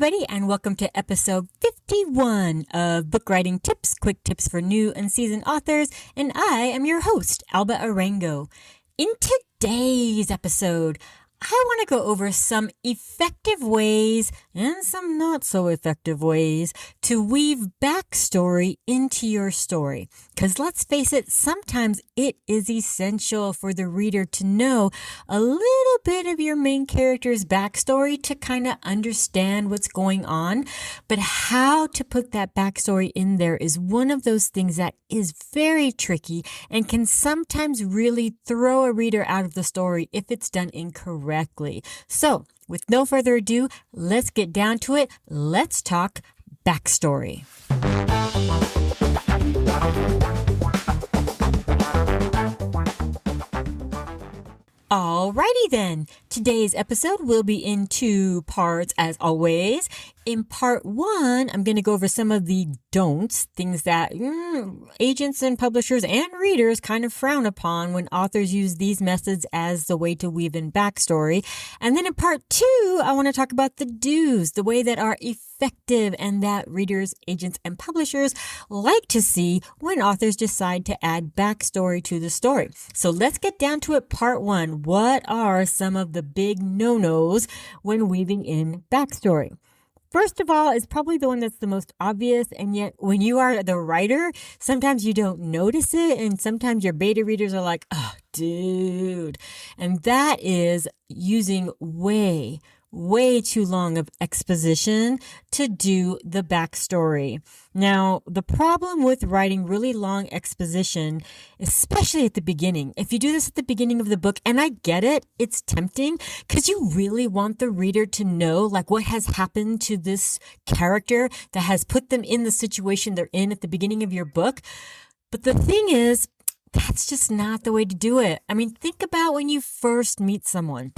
everybody, and welcome to episode 51 of Book Writing Tips, Quick Tips for New and Seasoned Authors, and I am your host, Alba Arango. In today's episode, I want to go over some effective ways and some not so effective ways to weave backstory into your story. Because let's face it, sometimes it is essential for the reader to know a little bit of your main character's backstory to kind of understand what's going on. But how to put that backstory in there is one of those things that is very tricky and can sometimes really throw a reader out of the story if it's done incorrectly. So, with no further ado, let's get down to it. Let's talk backstory. Alrighty then, today's episode will be in two parts as always. In part one, I'm going to go over some of the don'ts, things that agents and publishers and readers kind of frown upon when authors use these methods as the way to weave in backstory. And then in part two, I want to talk about the do's, the way that are effective and that readers, agents, and publishers like to see when authors decide to add backstory to the story. So let's get down to it. Part one, what are some of the big no-nos when weaving in backstory? First of all, it's probably the one that's the most obvious, and yet when you are the writer, sometimes you don't notice it, and sometimes your beta readers are like, oh, dude. And that is using way too long of exposition to do the backstory. Now, the problem with writing really long exposition, especially at the beginning, if you do this at the beginning of the book, and I get it, it's tempting because you really want the reader to know like what has happened to this character that has put them in the situation they're in at the beginning of your book. But the thing is, that's just not the way to do it. I mean, think about when you first meet someone.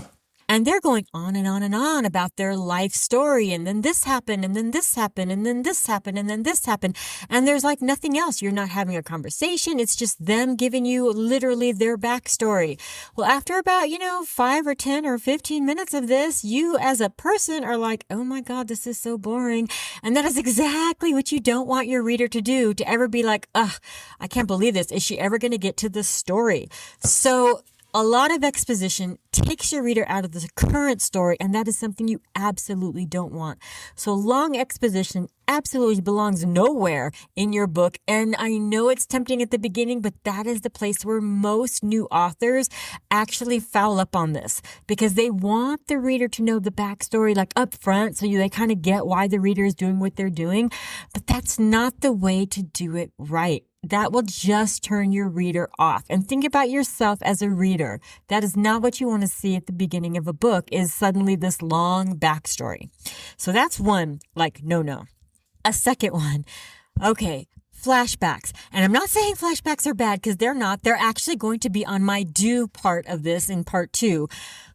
And they're going on and on and on about their life story. And then this happened, and then this happened, and then this happened, and then this happened. And there's like nothing else. You're not having a conversation. It's just them giving you literally their backstory. Well, after about, 5 or 10 or 15 minutes of this, you as a person are like, oh my God, this is so boring. And that is exactly what you don't want your reader to do, to ever be like, ugh, I can't believe this. Is she ever going to get to the story? So a lot of exposition takes your reader out of the current story, and that is something you absolutely don't want. So long exposition absolutely belongs nowhere in your book. And I know it's tempting at the beginning, but that is the place where most new authors actually foul up on this because they want the reader to know the backstory like up front so they kind of get why the reader is doing what they're doing. But that's not the way to do it right. That will just turn your reader off. And think about yourself as a reader. That is not what you want to see at the beginning of a book, is suddenly this long backstory. So that's one, no. A second one, okay, flashbacks. And I'm not saying flashbacks are bad because they're not. They're actually going to be on my do part of this in part two.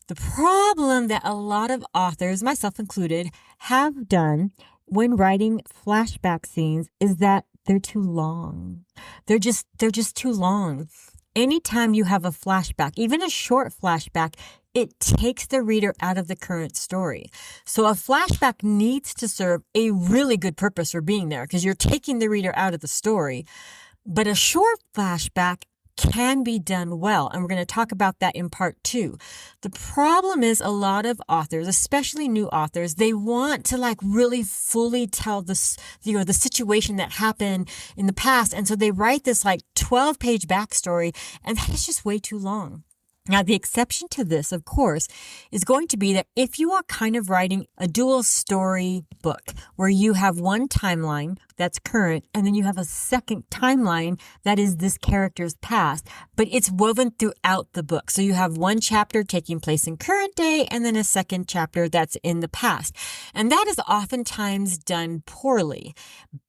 The problem that a lot of authors, myself included, have done when writing flashback scenes is that they're too long. They're just too long. Anytime you have a flashback, even a short flashback, it takes the reader out of the current story. So a flashback needs to serve a really good purpose for being there because you're taking the reader out of the story. But a short flashback can be done well. And we're going to talk about that in part two. The problem is a lot of authors, especially new authors, they want to really fully tell the situation that happened in the past. And so they write this 12-page backstory, and that is just way too long. Now, the exception to this, of course, is going to be that if you are kind of writing a dual story book where you have one timeline that's current and then you have a second timeline that is this character's past, but it's woven throughout the book. So you have one chapter taking place in current day and then a second chapter that's in the past. And that is oftentimes done poorly,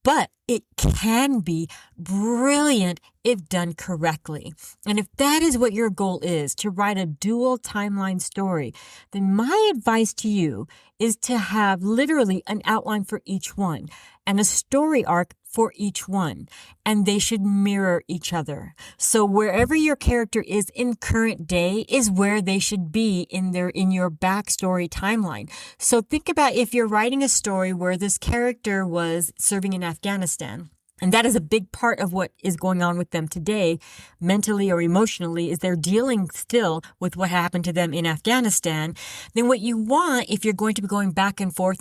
but it can be brilliant if done correctly. And if that is what your goal is, to write a dual timeline story, then my advice to you is to have literally an outline for each one. and a story arc for each one, and they should mirror each other. So wherever your character is in current day is where they should be in your backstory timeline. So think about if you're writing a story where this character was serving in Afghanistan. And that is a big part of what is going on with them today, mentally or emotionally, is they're dealing still with what happened to them in Afghanistan. Then what you want, if you're going to be going back and forth,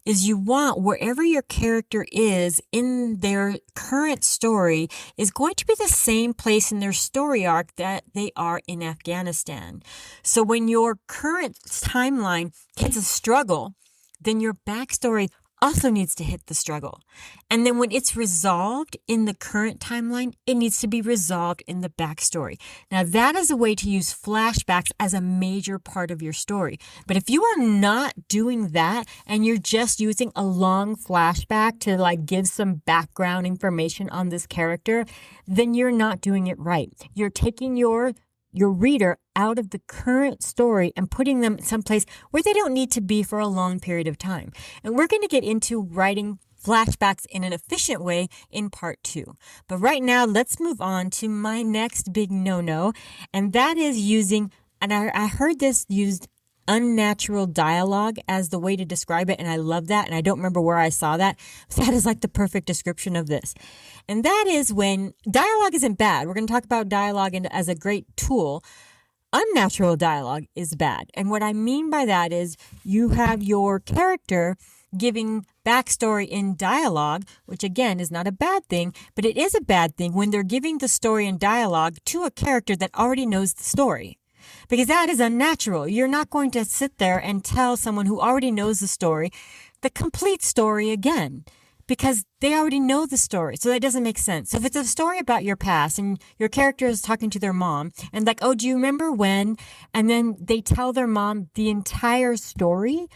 is you want wherever your character is in their current story is going to be the same place in their story arc that they are in Afghanistan. So when your current timeline hits a struggle, then your backstory also needs to hit the struggle. And then when it's resolved in the current timeline, it needs to be resolved in the backstory. Now that is a way to use flashbacks as a major part of your story. But if you are not doing that and you're just using a long flashback to give some background information on this character, then you're not doing it right. You're taking your reader out of the current story and putting them someplace where they don't need to be for a long period of time. And we're going to get into writing flashbacks in an efficient way in part 2. But right now, let's move on to my next big no-no, and that is using, and I heard this used, unnatural dialogue as the way to describe it, and I love that, and I don't remember where I saw that. That is the perfect description of this. And that is when dialogue isn't bad. We're going to talk about dialogue as a great tool. Unnatural dialogue is bad. And what I mean by that is you have your character giving backstory in dialogue, which again is not a bad thing, but it is a bad thing when they're giving the story in dialogue to a character that already knows the story. Because that is unnatural. You're not going to sit there and tell someone who already knows the story the complete story again, because they already know the story. So that doesn't make sense. So if it's a story about your past and your character is talking to their mom and oh, do you remember when? And then they tell their mom the entire story.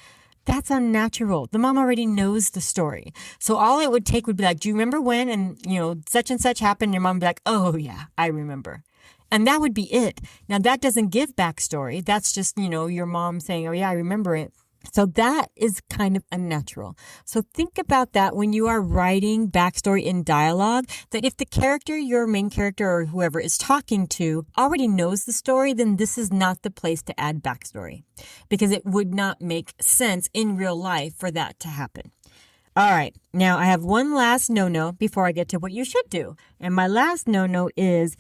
That's unnatural. The mom already knows the story. So all it would take would be do you remember when? And, such and such happened. Your mom would be oh yeah, I remember. And that would be it. Now that doesn't give backstory. That's just, your mom saying, oh yeah, I remember it. So that is kind of unnatural. So think about that when you are writing backstory in dialogue, that if the character, your main character or whoever is talking to already knows the story, then this is not the place to add backstory because it would not make sense in real life for that to happen. All right. Now I have one last no-no before I get to what you should do. And my last no-no is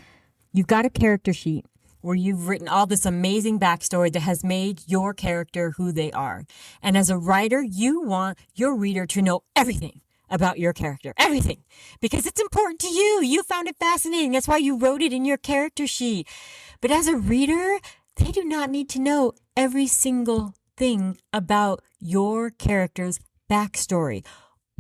you've got a character sheet where you've written all this amazing backstory that has made your character who they are. And as a writer, you want your reader to know everything about your character, everything, because it's important to you. You found it fascinating. That's why you wrote it in your character sheet. But as a reader, they do not need to know every single thing about your character's backstory,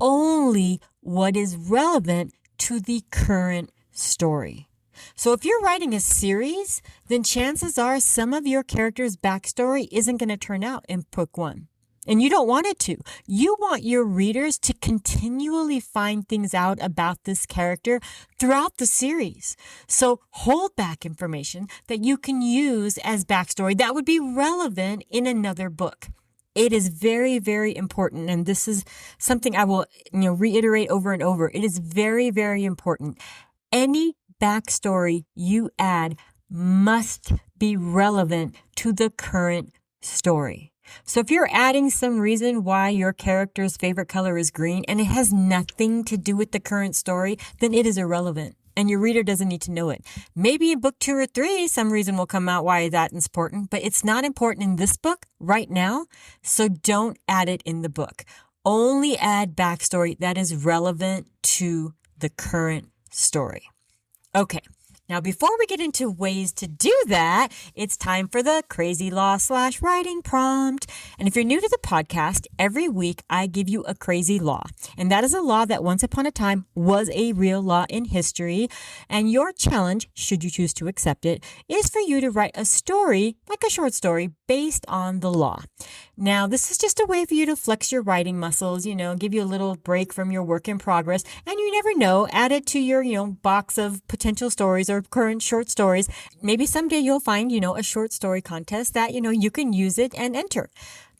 only what is relevant to the current story. So if you're writing a series, then chances are some of your character's backstory isn't going to turn out in book 1. And you don't want it to. You want your readers to continually find things out about this character throughout the series. So hold back information that you can use as backstory that would be relevant in another book. It is very, very important. And this is something I will, reiterate over and over. It is very, very important. Any backstory you add must be relevant to the current story. So if you're adding some reason why your character's favorite color is green and it has nothing to do with the current story, then it is irrelevant and your reader doesn't need to know it. Maybe in book 2 or 3, some reason will come out why that is important, but it's not important in this book right now. So don't add it in the book. Only add backstory that is relevant to the current story. Okay, now before we get into ways to do that, it's time for the crazy law / writing prompt. And if you're new to the podcast, every week I give you a crazy law. And that is a law that once upon a time was a real law in history. And your challenge, should you choose to accept it, is for you to write a story, like a short story, based on the law. Now, this is just a way for you to flex your writing muscles, give you a little break from your work in progress. And you never know, add it to your, box of potential stories or current short stories. Maybe someday you'll find, a short story contest that, you can use it and enter.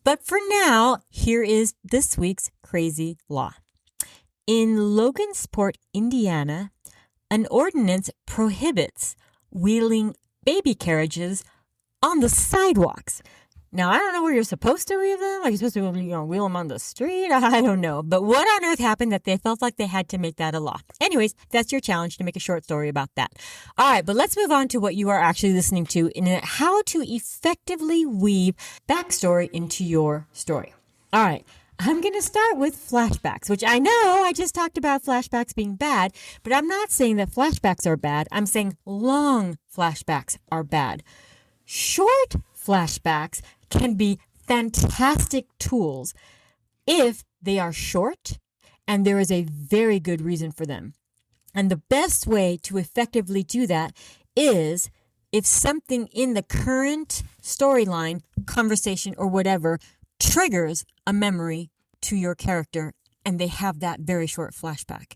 But for now, here is this week's crazy law. In Logansport, Indiana, an ordinance prohibits wheeling baby carriages on the sidewalks. Now, I don't know where you're supposed to wheel them. Are you supposed to wheel them on the street? I don't know. But what on earth happened that they felt like they had to make that a law? Anyways, that's your challenge, to make a short story about that. All right, but let's move on to what you are actually listening to in how to effectively weave backstory into your story. All right. I'm going to start with flashbacks, which I know I just talked about flashbacks being bad, but I'm not saying that flashbacks are bad. I'm saying long flashbacks are bad. Short flashbacks can be fantastic tools if they are short and there is a very good reason for them. And the best way to effectively do that is if something in the current storyline, conversation, or whatever triggers a memory to your character and they have that very short flashback.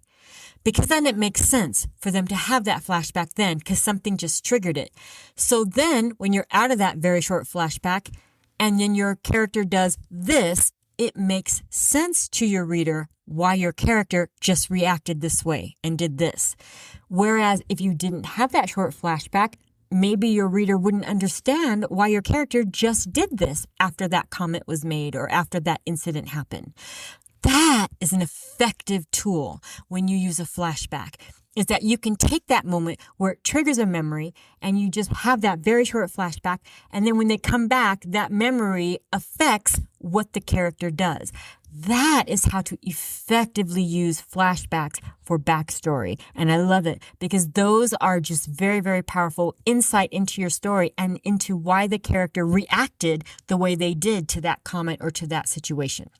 Because then it makes sense for them to have that flashback then because something just triggered it. So then when you're out of that very short flashback and then your character does this, it makes sense to your reader why your character just reacted this way and did this. Whereas if you didn't have that short flashback, maybe your reader wouldn't understand why your character just did this after that comment was made or after that incident happened. That is an effective tool when you use a flashback, is that you can take that moment where it triggers a memory and you just have that very short flashback. And then when they come back, that memory affects what the character does. That is how to effectively use flashbacks for backstory. And I love it because those are just very, very powerful insight into your story and into why the character reacted the way they did to that comment or to that situation.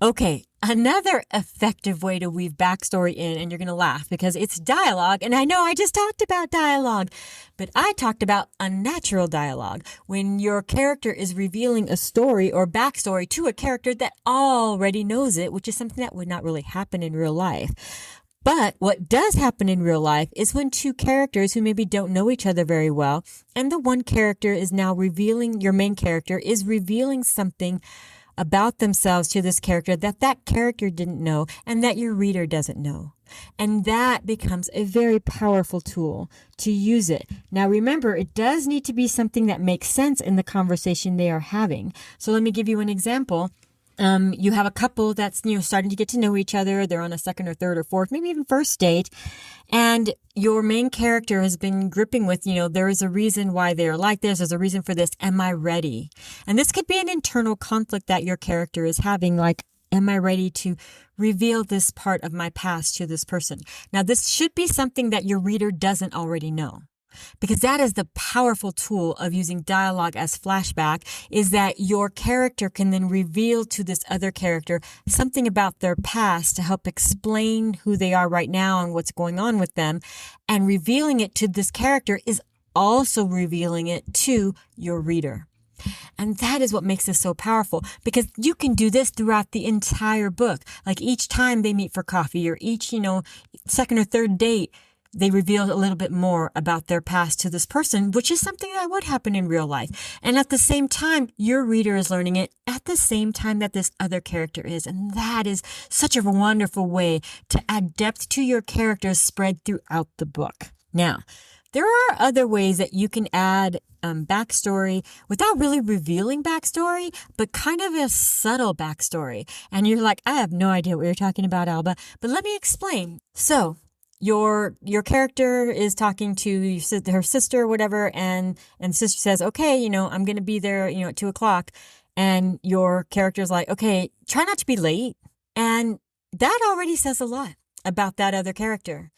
Okay, another effective way to weave backstory in, and you're going to laugh because it's dialogue, and I know I just talked about dialogue, but I talked about unnatural dialogue, when your character is revealing a story or backstory to a character that already knows it, which is something that would not really happen in real life. But what does happen in real life is when two characters who maybe don't know each other very well, and the one character is now revealing, your main character is revealing something about themselves to this character that that character didn't know and that your reader doesn't know. And that becomes a very powerful tool to use it. Now remember, it does need to be something that makes sense in the conversation they are having. So let me give you an example. You have a couple that's, starting to get to know each other. They're on a second or third or fourth, maybe even first date. And your main character has been gripping with, there is a reason why they're like this. There's a reason for this. Am I ready? And this could be an internal conflict that your character is having. Like, am I ready to reveal this part of my past to this person? Now, this should be something that your reader doesn't already know. Because that is the powerful tool of using dialogue as flashback, is that your character can then reveal to this other character something about their past to help explain who they are right now and what's going on with them. And revealing it to this character is also revealing it to your reader. And that is what makes this so powerful, because you can do this throughout the entire book. Like each time they meet for coffee or each, second or third date, they reveal a little bit more about their past to this person, which is something that would happen in real life. And at the same time, your reader is learning it at the same time that this other character is. And that is such a wonderful way to add depth to your characters spread throughout the book. Now, there are other ways that you can add backstory without really revealing backstory, but kind of a subtle backstory. And you're like, I have no idea what you're talking about, Alba, but let me explain. So, your character is talking to her sister or whatever, and sister says, okay, I'm going to be there, at 2:00. And your character's like, okay, try not to be late. And that already says a lot about that other character,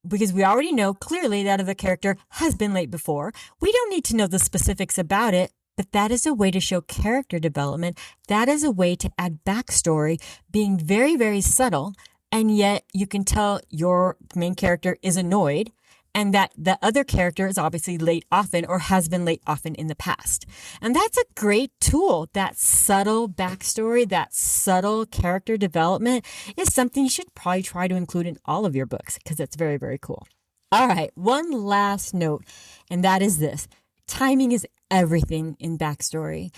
because we already know clearly that other character has been late before. We don't need to know the specifics about it, but that is a way to show character development. That is a way to add backstory, being very, very subtle. And yet you can tell your main character is annoyed and that the other character is obviously late often or has been late often in the past. And that's a great tool. That subtle backstory, that subtle character development is something you should probably try to include in all of your books because it's very, very cool. All right, one last note, and that is this. Timing is everything in backstory.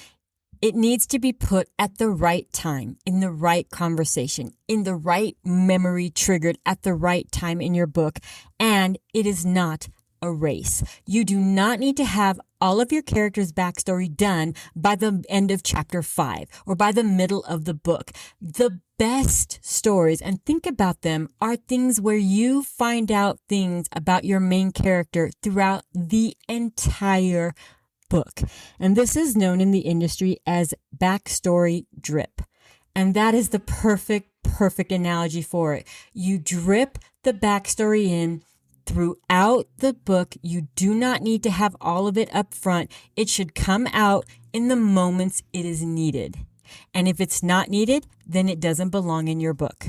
It needs to be put at the right time, in the right conversation, in the right memory triggered at the right time in your book. And it is not a race. You do not need to have all of your characters' backstory done by the end of chapter 5 or by the middle of the book. The best stories, and think about them, are things where you find out things about your main character throughout the entire book. And this is known in the industry as backstory drip. And that is the perfect analogy for it. You drip the backstory in throughout the book. You do not need to have all of it up front. It should come out in the moments it is needed. And if it's not needed, then it doesn't belong in your book.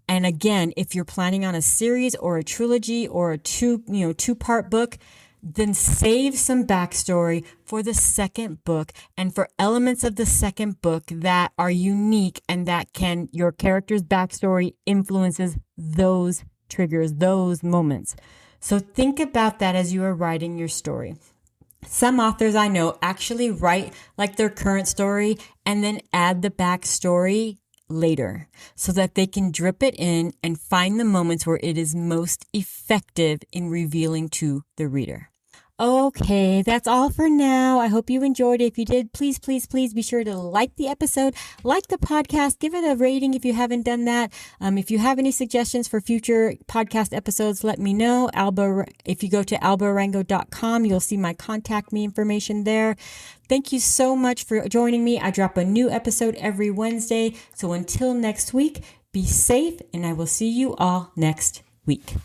And again, if you're planning on a series or a trilogy or a two-part book, then save some backstory for the second book and for elements of the second book that are unique and that your character's backstory influences those triggers, those moments. So think about that as you are writing your story. Some authors I know actually write like their current story and then add the backstory later so that they can drip it in and find the moments where it is most effective in revealing to the reader. Okay, that's all for now. I hope you enjoyed it. If you did, please be sure to like the episode, like the podcast, give it a rating if you haven't done that. If you have any suggestions for future podcast episodes, let me know. If you go to albarango.com, you'll see my contact me information there. Thank you so much for joining me. I drop a new episode every Wednesday. So until next week, be safe, and I will see you all next week.